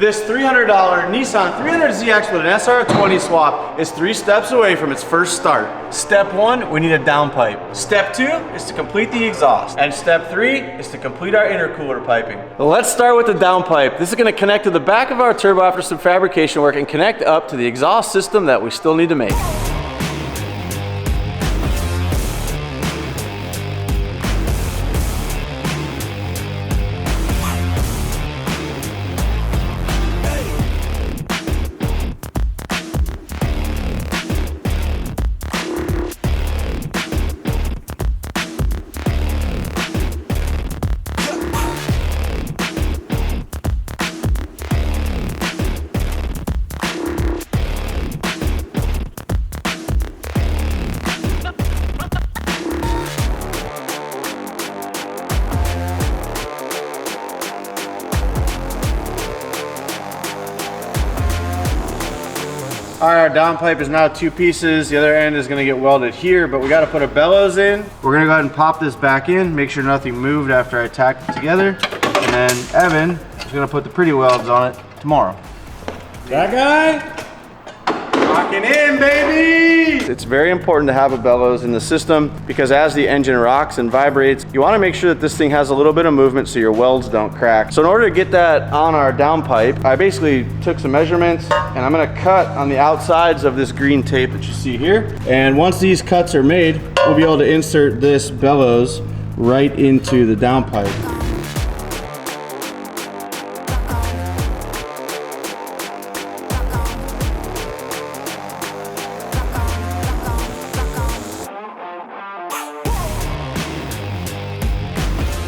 This $300 Nissan 300ZX with an SR20 swap is 3 steps away from its first start. Step 1, we need a downpipe. Step 2 is to complete the exhaust. And step 3 is to complete our intercooler piping. Let's start with the downpipe. This is going to connect to the back of our turbo after some fabrication work and connect up to the exhaust system that we still need to make. All right, our downpipe is now 2 pieces. The other end is gonna get welded here, but we gotta put a bellows in. We're gonna go ahead and pop this back in, make sure nothing moved after I tacked it together. And then Evan is gonna put the pretty welds on it tomorrow. That guy? Locking in, baby! It's very important to have a bellows in the system because as the engine rocks and vibrates, you wanna make sure that this thing has a little bit of movement so your welds don't crack. So in order to get that on our downpipe, I basically took some measurements and I'm gonna cut on the outsides of this green tape that you see here. And once these cuts are made, we'll be able to insert this bellows right into the downpipe.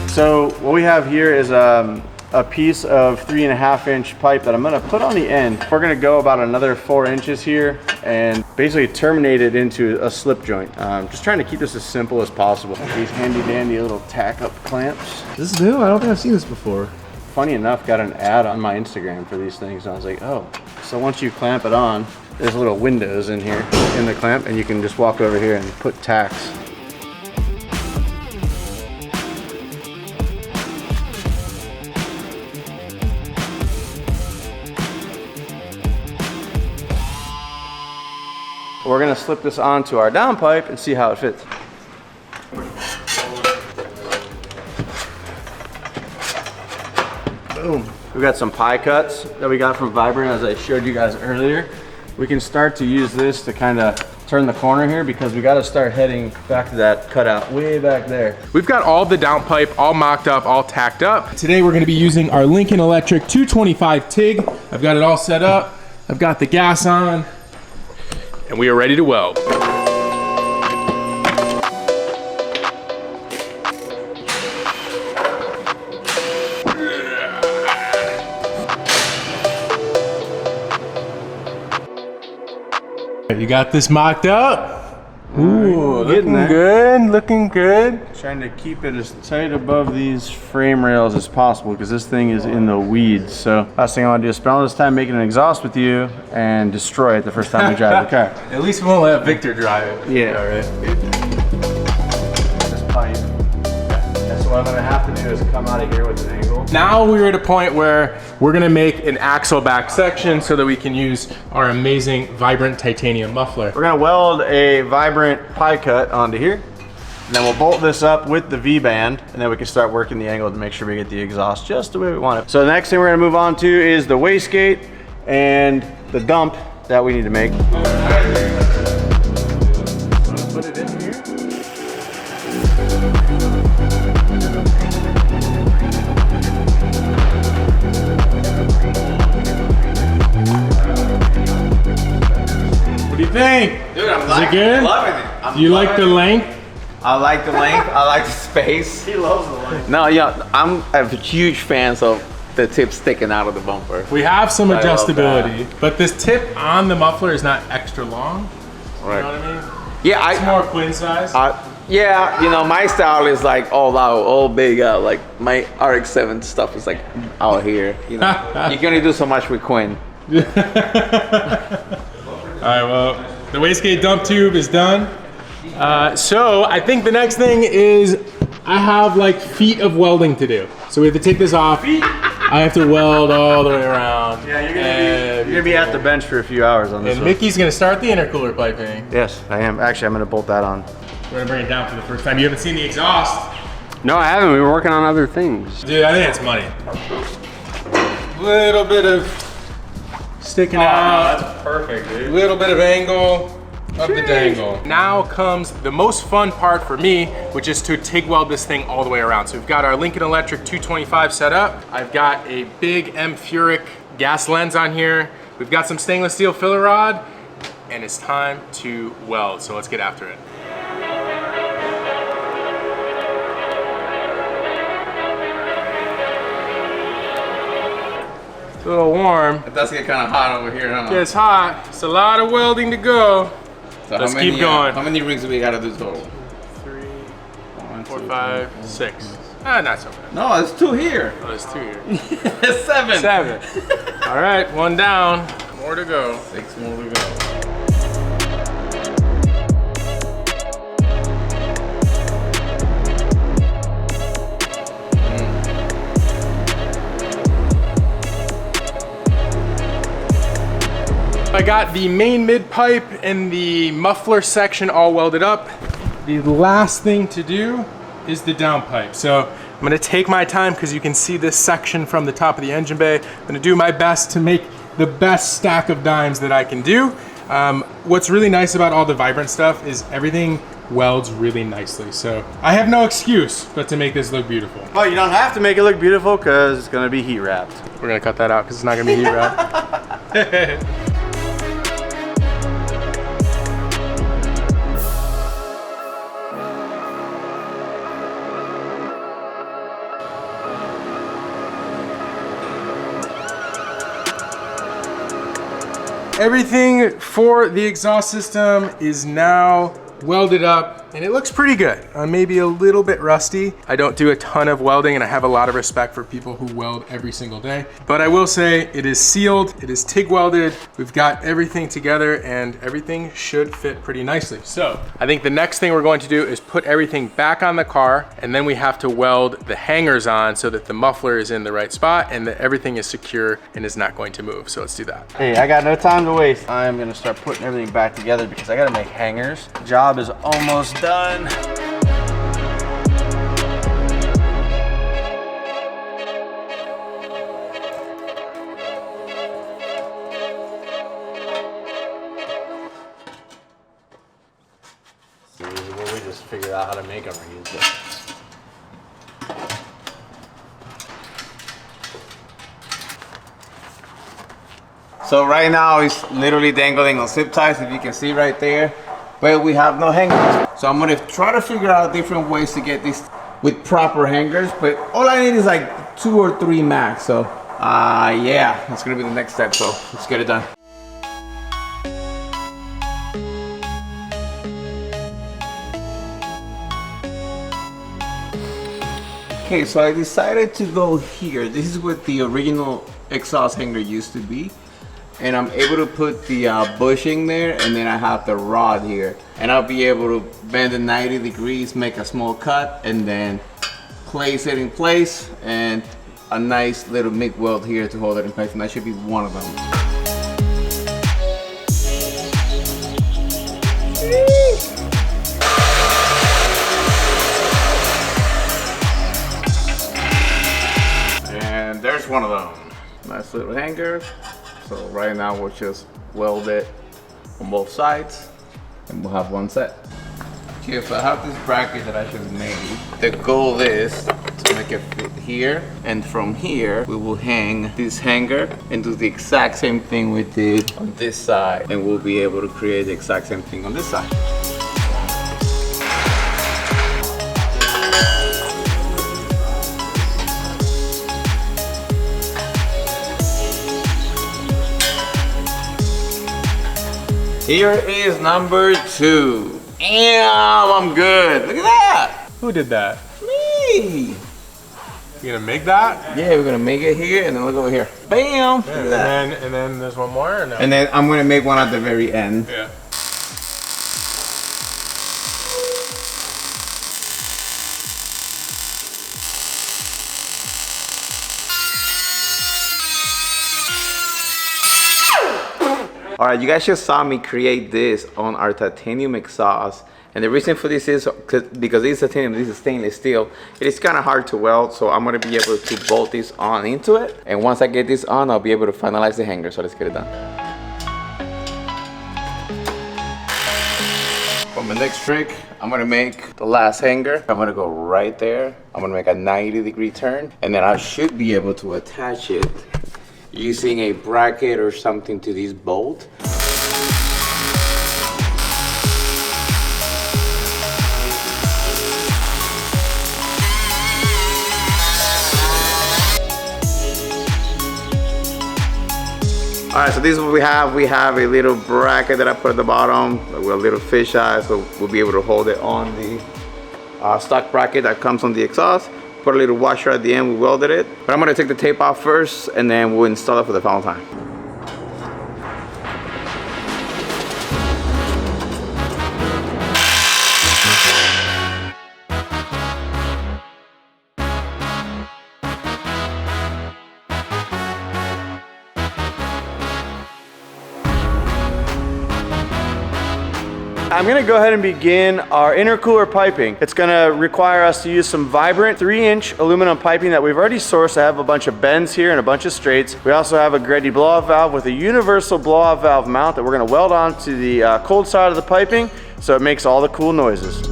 So what we have here is a piece of 3.5-inch pipe that I'm gonna put on the end. We're gonna go about another 4 inches here and basically terminate it into a slip joint. Just trying to keep this as simple as possible. These handy dandy little tack up clamps. This is new, I don't think I've seen this before. Funny enough, got an ad on my Instagram for these things and I was like, oh. So once you clamp it on, there's little windows in here in the clamp and you can just walk over here and put tacks. We're gonna slip this onto our downpipe and see how it fits. Boom. We've got some pie cuts that we got from Vibrant as I showed you guys earlier. We can start to use this to kind of turn the corner here because we got to start heading back to that cutout way back there. We've got all the downpipe all mocked up, all tacked up. Today we're gonna be using our Lincoln Electric 225 TIG. I've got it all set up. I've got the gas on. And we are ready to weld. You got this mocked up? Ooh, looking good, looking good. Trying to keep it as tight above these frame rails as possible because this thing is in the weeds. So last thing I want to do is spend all this time making an exhaust with you and destroy it the first time we drive the car. At least we won't let Victor drive it. Yeah. All right. This pipe. That's what I'm gonna have to do is come out of here with an angle. Now we're at a point where we're gonna make an axle back section so that we can use our amazing Vibrant titanium muffler. We're gonna weld a Vibrant pie cut onto here. And then we'll bolt this up with the V-band and then we can start working the angle to make sure we get the exhaust just the way we want it. So the next thing we're gonna move on to is the wastegate and the dump that we need to make. Put it in here. What do you think? Dude, I'm Is it good? loving it. Do you like the length? I like the length. I like the space. He loves the length. No, yeah, I'm a huge fan of the tip sticking out of the bumper. We have some I love adjustability, but this tip on the muffler is not extra long. Right. You know what I mean? Yeah, It's more Quinn size. yeah, you know, my style is like all out, all big out. Like my RX-7 stuff is like out here. You know, you can only do so much with Quinn. All right, well, the wastegate dump tube is done. So I think the next thing is I have like feet of welding to do. So we have to take this off. I have to weld all the way around. Yeah, you're gonna be at the bench for a few hours on this And one. Mickey's gonna start the intercooler piping. Yes, I am. Actually, I'm gonna bolt that on. We're gonna bring it down for the first time. You haven't seen the exhaust. No, I haven't. We were working on other things. Dude, I think it's money. Little bit of sticking out. That's perfect, dude. Little bit of angle of the dangle. Now comes the most fun part for me, which is to TIG weld this thing all the way around. So we've got our Lincoln Electric 225 set up. I've got a big M Furic gas lens on here. We've got some stainless steel filler rod, and it's time to weld. So let's get after it. It's a little warm. It does get kind of hot over here, huh? It's hot. It's a lot of welding to go. So Let's keep going. How many rings do we gotta do total? 3, 1, 4, 2, 5, 6. Ah, not so bad. No, it's 2 here. Oh, there's 2 here. It's 7. 7. All right, 1 down. More to go. 6 more to go. I got the main mid pipe and the muffler section all welded up. The last thing to do is the downpipe. So I'm gonna take my time because you can see this section from the top of the engine bay. I'm gonna do my best to make the best stack of dimes that I can do. What's really nice about all the Vibrant stuff is everything welds really nicely. So I have no excuse but to make this look beautiful. Well, you don't have to make it look beautiful because it's gonna be heat wrapped. We're gonna cut that out because it's not gonna be heat wrapped. Everything for the exhaust system is now welded up and it looks pretty good. Maybe a little bit rusty. I don't do a ton of welding and I have a lot of respect for people who weld every single day. But I will say it is sealed, it is TIG welded, we've got everything together and everything should fit pretty nicely. So I think the next thing we're going to do is put everything back on the car and then we have to weld the hangers on so that the muffler is in the right spot and that everything is secure and is not going to move. So let's do that. Hey, I got no time to waste. I'm gonna start putting everything back together because I gotta make hangers. Job is almost done. We just figured out how to make them reusable. So right now it's literally dangling on zip ties, if you can see right there, but we have no hangers. So I'm gonna try to figure out different ways to get this with proper hangers, but all I need is like 2 or 3 max. So yeah, that's gonna be the next step. So let's get it done. Okay, so I decided to go here. This is what the original exhaust hanger used to be. And I'm able to put the bushing there, and then I have the rod here. And I'll be able to bend it 90 degrees, make a small cut, and then place it in place, and a nice little MIG weld here to hold it in place, and that should be one of them. And there's one of them. Nice little hanger. So right now we'll just weld it on both sides and we'll have one set. Okay, so I have this bracket that I just made. The goal is to make it fit here, and from here we will hang this hanger and do the exact same thing we did on this side, and we'll be able to create the exact same thing on this side. Here is number 2. Damn, I'm good. Look at that. Who did that? Me. You gonna make that? Yeah, we're gonna make it here and then look over here. Bam. Look at that. And then there's one more or no? And then I'm gonna make one at the very end. Yeah. All right, you guys just saw me create this on our titanium exhaust. And the reason for this is because this is titanium, this is stainless steel. It is kind of hard to weld, so I'm gonna be able to bolt this on into it. And once I get this on, I'll be able to finalize the hanger. So let's get it done. For my next trick, I'm gonna make the last hanger. I'm gonna go right there. I'm gonna make a 90-degree turn, and then I should be able to attach it using a bracket or something to this bolt. All right, so this is what we have. We have a little bracket that I put at the bottom with a little fisheye, so we'll be able to hold it on the stock bracket that comes on the exhaust. Put a little washer at the end, we welded it. But I'm gonna take the tape off first, and then we'll install it for the final time. I'm gonna go ahead and begin our intercooler piping. It's gonna require us to use some vibrant 3-inch aluminum piping that we've already sourced. I have a bunch of bends here and a bunch of straights. We also have a Grady blow-off valve with a universal blow-off valve mount that we're gonna weld onto the cold side of the piping so it makes all the cool noises.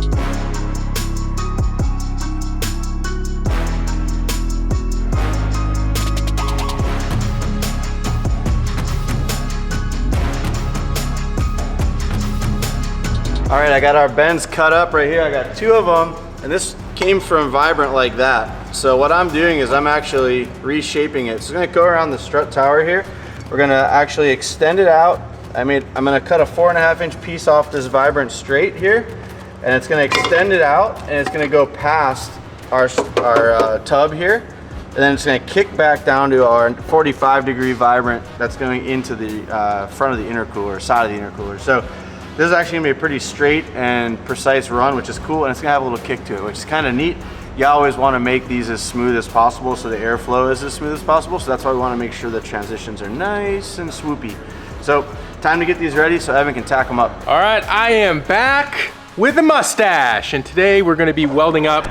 All right, I got our bends cut up right here. I got 2 of them, and this came from Vibrant like that. So what I'm doing is I'm actually reshaping it. So it's gonna go around the strut tower here. We're gonna actually extend it out. I'm gonna cut a 4.5-inch piece off this Vibrant straight here, and it's gonna extend it out, and it's gonna go past our tub here, and then it's gonna kick back down to our 45-degree Vibrant that's going into the front of the intercooler, side of the intercooler. So this is actually gonna be a pretty straight and precise run, which is cool, and it's gonna have a little kick to it, which is kind of neat. You always want to make these as smooth as possible so the airflow is as smooth as possible, so that's why we want to make sure the transitions are nice and swoopy. So time to get these ready so Evan can tack them up. All right, I am back with a mustache, and today we're gonna be welding up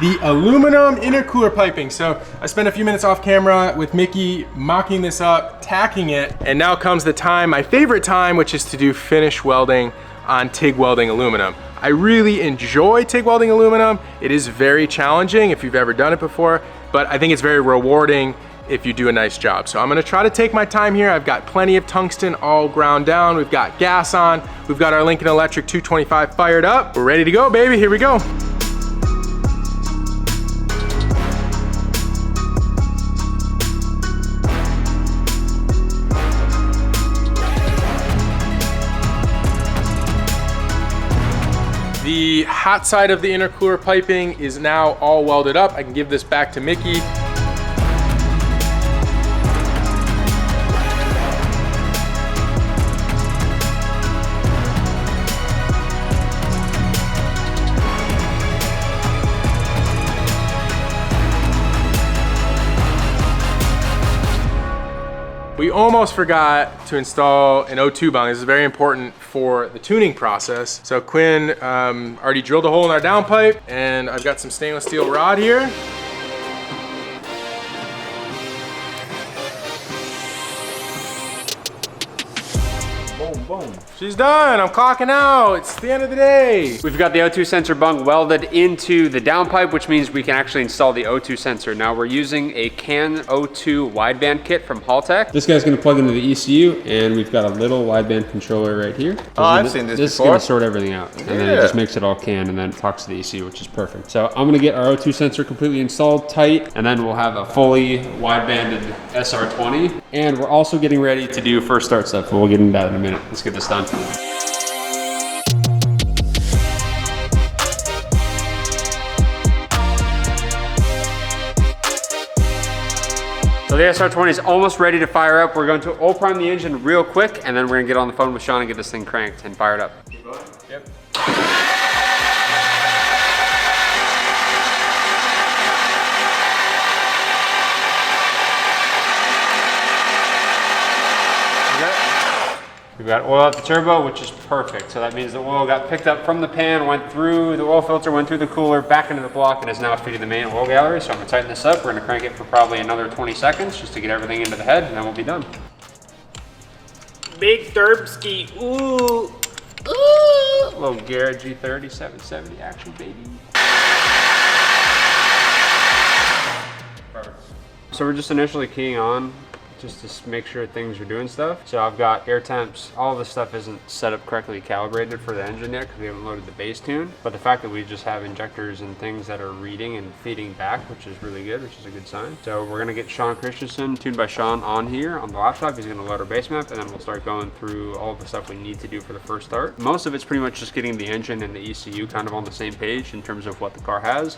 the aluminum intercooler piping. So I spent a few minutes off camera with Mickey mocking this up, tacking it, and now comes the time, my favorite time, which is to do finish welding on TIG welding aluminum. I really enjoy TIG welding aluminum. It is very challenging if you've ever done it before, but I think it's very rewarding if you do a nice job. So I'm gonna try to take my time here. I've got plenty of tungsten all ground down. We've got gas on. We've got our Lincoln Electric 225 fired up. We're ready to go, baby. Here we go. The hot side of the intercooler piping is now all welded up. I can give this back to Mickey. We almost forgot to install an O2 bung. This is very important for the tuning process. So Quinn already drilled a hole in our downpipe, and I've got some stainless steel rod here. Boom, boom. She's done, I'm clocking out. It's the end of the day. We've got the O2 sensor bung welded into the downpipe, which means we can actually install the O2 sensor. Now we're using a CAN O2 wideband kit from Haltech. This guy's gonna plug into the ECU, and we've got a little wideband controller right here. Oh, I've seen this This is before. gonna sort everything out, and then it just makes it all CAN, and then it talks to the ECU, which is perfect. So I'm gonna get our O2 sensor completely installed tight, and then we'll have a fully widebanded SR20. And we're also getting ready to do first start stuff, but we'll get into that in a minute. Let's get this done. So the SR20 is almost ready to fire up. We're going to oil prime the engine real quick, and then we're gonna get on the phone with Sean and get this thing cranked and fired up. Keep going. Yep. Okay. We've got oil at the turbo, which is perfect. So that means the oil got picked up from the pan, went through the oil filter, went through the cooler, back into the block, and is now feeding the main oil gallery. So I'm gonna tighten this up. We're gonna crank it for probably another 20 seconds just to get everything into the head, and then we'll be done. Big Thurbski, ooh, ooh. Little Garrett G30 770 action, baby. Perfect. So we're just initially keying on just to make sure things are doing stuff. So I've got air temps. All of this stuff isn't set up correctly calibrated for the engine yet because we haven't loaded the base tune. But the fact that we just have injectors and things that are reading and feeding back, which is really good, which is a good sign. So we're gonna get Sean Christensen, tuned by Sean, on here on the laptop. He's gonna load our base map, and then we'll start going through all of the stuff we need to do for the first start. Most of it's pretty much just getting the engine and the ECU kind of on the same page in terms of what the car has.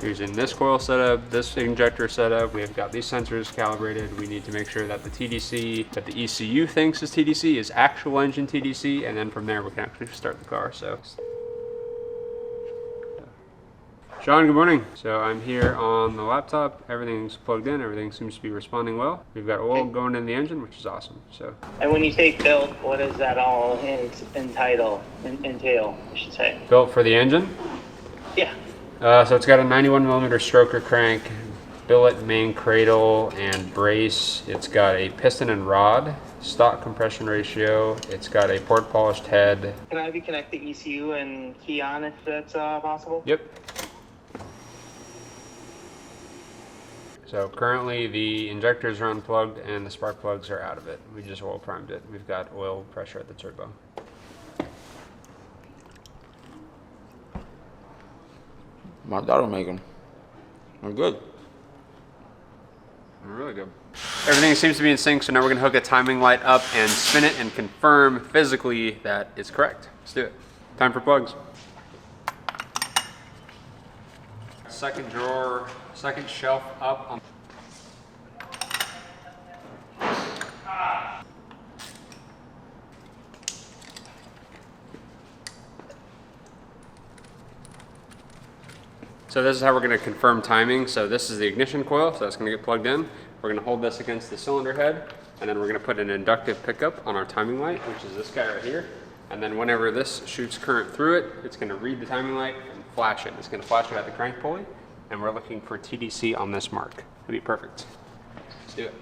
Using this coil setup, this injector setup, we've got these sensors calibrated. We need to make sure that the TDC that the ECU thinks is TDC is actual engine TDC, and then from there we can actually start the car. So, Sean, good morning. So I'm here on the laptop. Everything's plugged in. Everything seems to be responding well. We've got oil going in the engine, which is awesome. So. And when you say built, what does that all entail, I should say? Built for the engine? Yeah. So it's got a 91mm stroker crank, billet main cradle and brace. It's got a piston and rod, stock compression ratio. It's got a port polished head. Can I connect the ECU and key on if that's possible? Yep. So currently the injectors are unplugged and the spark plugs are out of it. We just oil primed it. We've got oil pressure at the turbo. My daughter make them. They're good. They're really good. Everything seems to be in sync, so now we're gonna hook a timing light up and spin it and confirm physically that it's correct. Let's do it. Time for plugs. Second drawer, second shelf up on. So this is how we're going to confirm timing. So this is the ignition coil, so that's going to get plugged in. We're going to hold this against the cylinder head, and then we're going to put an inductive pickup on our timing light, which is this guy right here. And then whenever this shoots current through it, it's going to read the timing light and flash it. It's going to flash it at the crank pulley, and we're looking for TDC on this mark. It'll be perfect. Let's do it.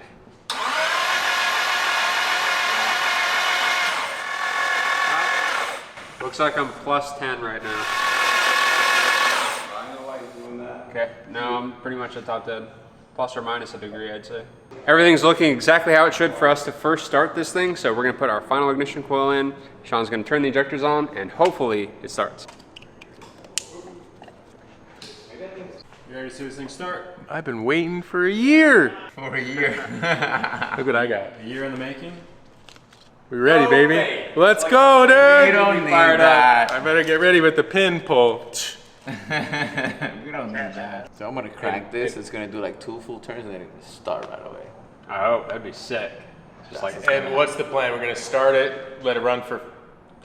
Looks like I'm plus 10 right now. Okay, no, I'm pretty much at top dead. Plus or minus a degree, I'd say. Everything's looking exactly how it should for us to first start this thing. So we're gonna put our final ignition coil in. Sean's gonna turn the injectors on, and hopefully it starts. You ready to see this thing start? I've been waiting for a year. For a year. Look what I got. A year in the making? We ready, baby? way. Let's go, dude. We don't need Fired that. up. I better get ready with the pin pull. We don't need that. So I'm gonna crank this. It's gonna do like 2 full turns and then it'll start right away. Oh, that'd be sick. Just like, and what's the plan? We're gonna start it, let it run for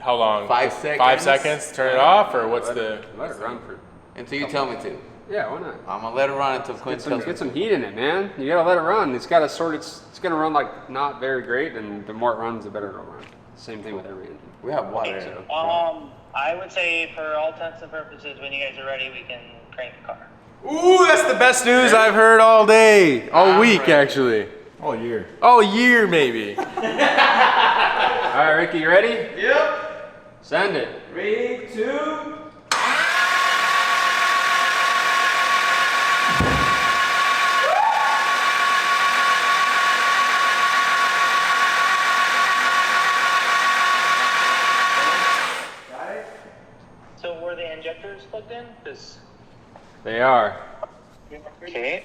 how long? 5 seconds. 5 seconds, turn it off, or what's the? Let it run for. Until you tell me to. Yeah, why not? I'm gonna let it run until Quinn tells me. Get some heat in it, man. You gotta let it run. It's gotta it's gonna run like not very great, and the more it runs, the better it'll run. Same thing with every engine. We have water. I would say for all intents and purposes, when you guys are ready, we can crank the car. Ooh, that's the best news I've heard all day, all week actually. All year. All year maybe. All right, Ricky, you ready? Yep. Send it. 3, 2. So were the injectors plugged in? They are. Okay.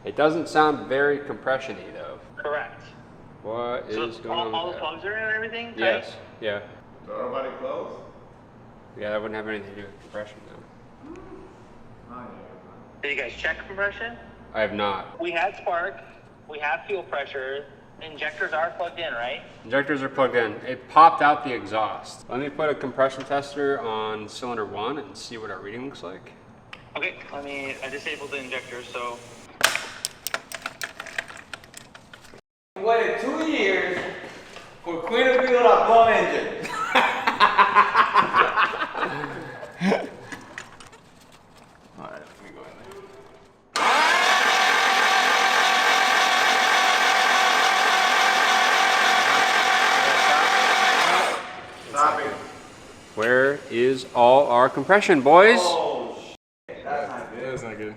It doesn't sound very compression-y though. Correct. What is going on all with the that? plugs are in and everything? Tight? Yes. Yeah. So everybody close? Yeah, that wouldn't have anything to do with compression though. Did you guys check compression? I have not. We had spark. We have fuel pressure. Injectors are plugged in, right? Injectors are plugged in. It popped out the exhaust. Let me put a compression tester on cylinder 1 and see what our reading looks like. Okay, I disabled the injectors, so. Waited 2 years for Queen a blown engine. All right, let me go in there. Where is all our compression, boys? That's not good.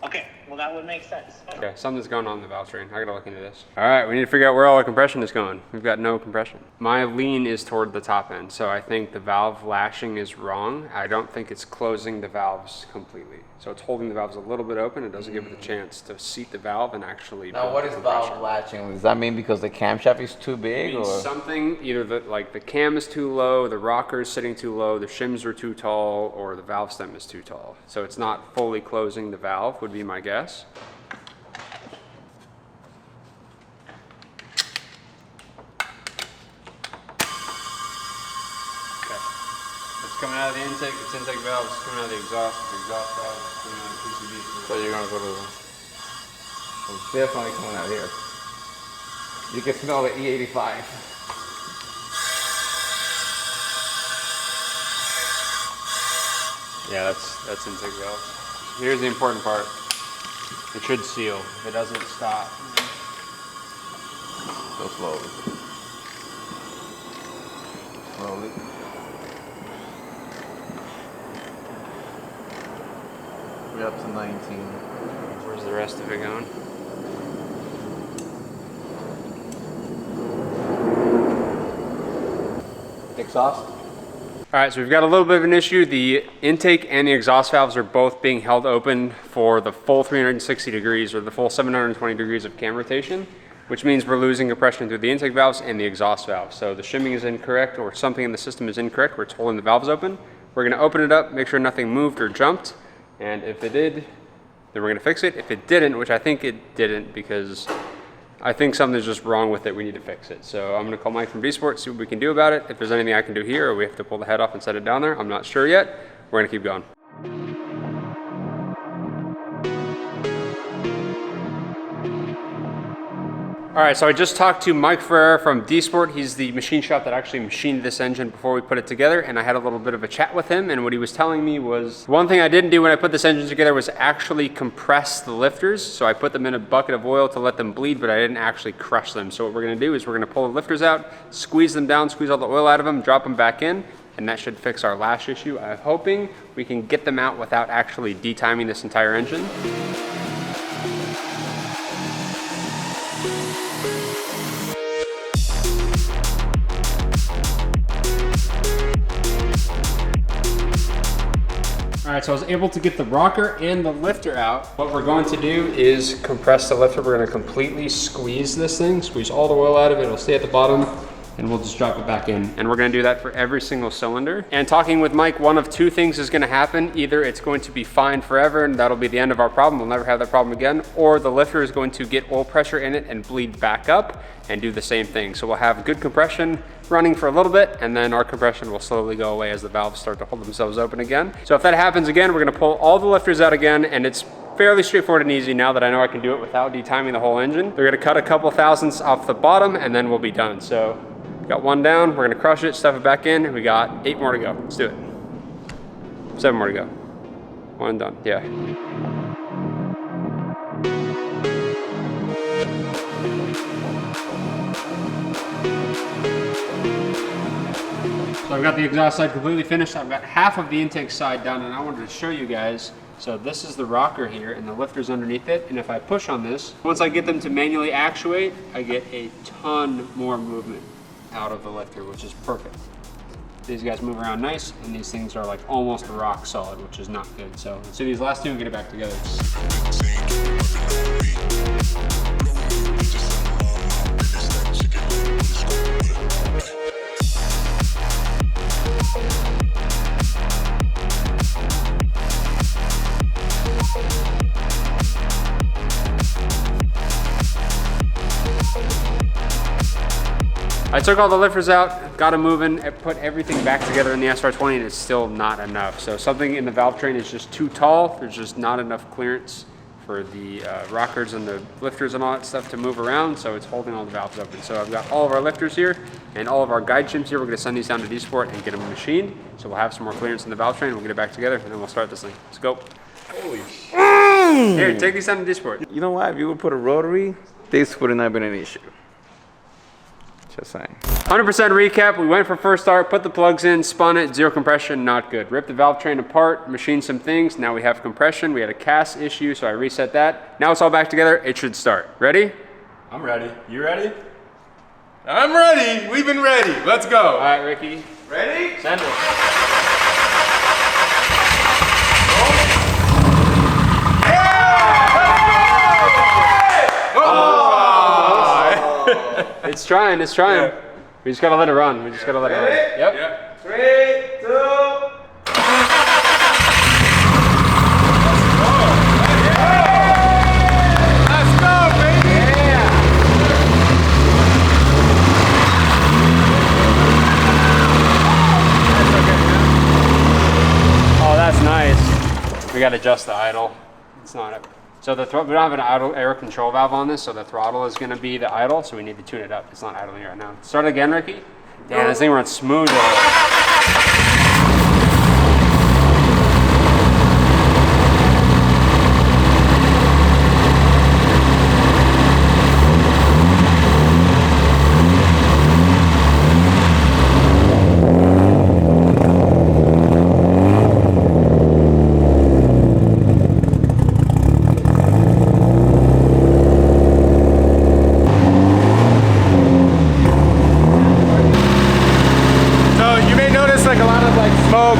Okay, well that would make sense. Okay, something's going on in the valve train. I gotta look into this. All right, we need to figure out where all our compression is going. We've got no compression. My lean is toward the top end, so I think the valve lashing is wrong. I don't think it's closing the valves completely. So it's holding the valves a little bit open. It doesn't give it the chance to seat the valve and actually Now, build what is compression. valve latching? Does that mean because the camshaft is too big, or Something, either the cam is too low, the rocker is sitting too low, the shims are too tall, or the valve stem is too tall. So it's not fully closing the valve, would be my guess. Okay. It's coming out of the intake, it's intake valve, it's coming out of the exhaust valve, it's coming out of the PCB. so you're gonna go to? It's definitely coming out here. You can smell the E85. Yeah, that's intake valve. Here's the important part. It should seal. If it doesn't stop. Go slowly. Slowly. We're up to 19. Where's the rest of it going? Exhaust. All right, so we've got a little bit of an issue. The intake and the exhaust valves are both being held open for the full 360 degrees or the full 720 degrees of cam rotation, which means we're losing compression through the intake valves and the exhaust valve. So the shimming is incorrect, or something in the system is incorrect where it's holding the valves open. We're gonna open it up, make sure nothing moved or jumped, and if it did, then we're gonna fix it. If it didn't, which I think it didn't because I think something's just wrong with it, we need to fix it. So I'm gonna call Mike from D-Sport, see what we can do about it. If there's anything I can do here or we have to pull the head off and set it down there, I'm not sure yet. We're gonna keep going. All right, so I just talked to Mike Ferrer from D-Sport. He's the machine shop that actually machined this engine before we put it together, and I had a little bit of a chat with him, and what he was telling me was, one thing I didn't do when I put this engine together was actually compress the lifters. So I put them in a bucket of oil to let them bleed, but I didn't actually crush them. So what we're gonna do is we're gonna pull the lifters out, squeeze them down, squeeze all the oil out of them, drop them back in, and that should fix our lash issue. I'm hoping we can get them out without actually detiming this entire engine. All right, so I was able to get the rocker and the lifter out. What we're going to do is compress the lifter. We're gonna completely squeeze this thing, squeeze all the oil out of it. It'll stay at the bottom, and we'll just drop it back in. And we're gonna do that for every single cylinder. And talking with Mike, one of two things is gonna happen. Either it's going to be fine forever, and that'll be the end of our problem. We'll never have that problem again. Or the lifter is going to get oil pressure in it and bleed back up and do the same thing. So we'll have good compression running for a little bit, and then our compression will slowly go away as the valves start to hold themselves open again. So if that happens again, we're gonna pull all the lifters out again, and it's fairly straightforward and easy now that I know I can do it without detiming the whole engine. We're gonna cut a couple thousandths off the bottom, and then we'll be done. So got one down, we're gonna crush it, stuff it back in, and we got 8 more to go. Let's do it. 7 more to go. 1 done, yeah. So I've got the exhaust side completely finished. I've got half of the intake side done, and I wanted to show you guys. So this is the rocker here, and the lifter's underneath it. And if I push on this, once I get them to manually actuate, I get a ton more movement out of the lifter, which is perfect. These guys move around nice, and these things are like almost rock solid, which is not good. So let's do these last two and get it back together. I took all the lifters out, got them moving, put everything back together in the SR20, and it's still not enough. So something in the valve train is just too tall. There's just not enough clearance for the rockers and the lifters and all that stuff to move around, so it's holding all the valves open. So I've got all of our lifters here and all of our guide shims here. We're gonna send these down to D-Sport and get them machined. So we'll have some more clearance in the valve train, we'll get it back together, and then we'll start this thing. Let's go. Holy shit. Here, take these down to D-Sport. You know what? If you would put a rotary, this would not have been an issue. Just saying. 100% recap, we went for first start, put the plugs in, spun it, zero compression, not good. Ripped the valve train apart, machined some things, now we have compression. We had a cast issue, so I reset that. Now it's all back together, it should start. Ready? I'm ready. You ready? I'm ready. We've been ready. Let's go. All right, Ricky. Ready? Send it. It's trying, it's trying. Yeah. We just gotta let it run. We just gotta let it run. Yep. Yep. 3, 2. Let's go, baby. Yeah. Oh, that's nice. We gotta adjust the idle. It's not a... So we don't have an idle air control valve on this, so the throttle is gonna be the idle, so we need to tune it up. It's not idling right now. Start again, Ricky. Damn, this thing runs smooth.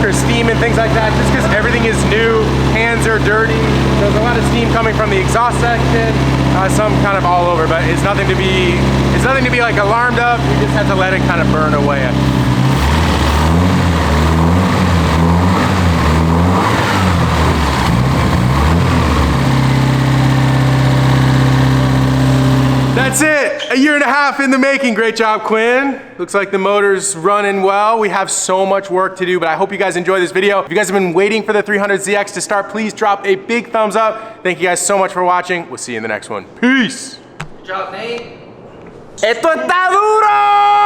Or steam and things like that, just because everything is new, hands are dirty. There's a lot of steam coming from the exhaust section, some kind of all over, but it's nothing to be like alarmed of. We just have to let it kind of burn away. That's it, a year and a half in the making. Great job, Quinn. Looks like the motor's running well. We have so much work to do, but I hope you guys enjoy this video. If you guys have been waiting for the 300ZX to start, please drop a big thumbs up. Thank you guys so much for watching. We'll see you in the next one. Peace. Good job, Nate. ¡Esto está duro!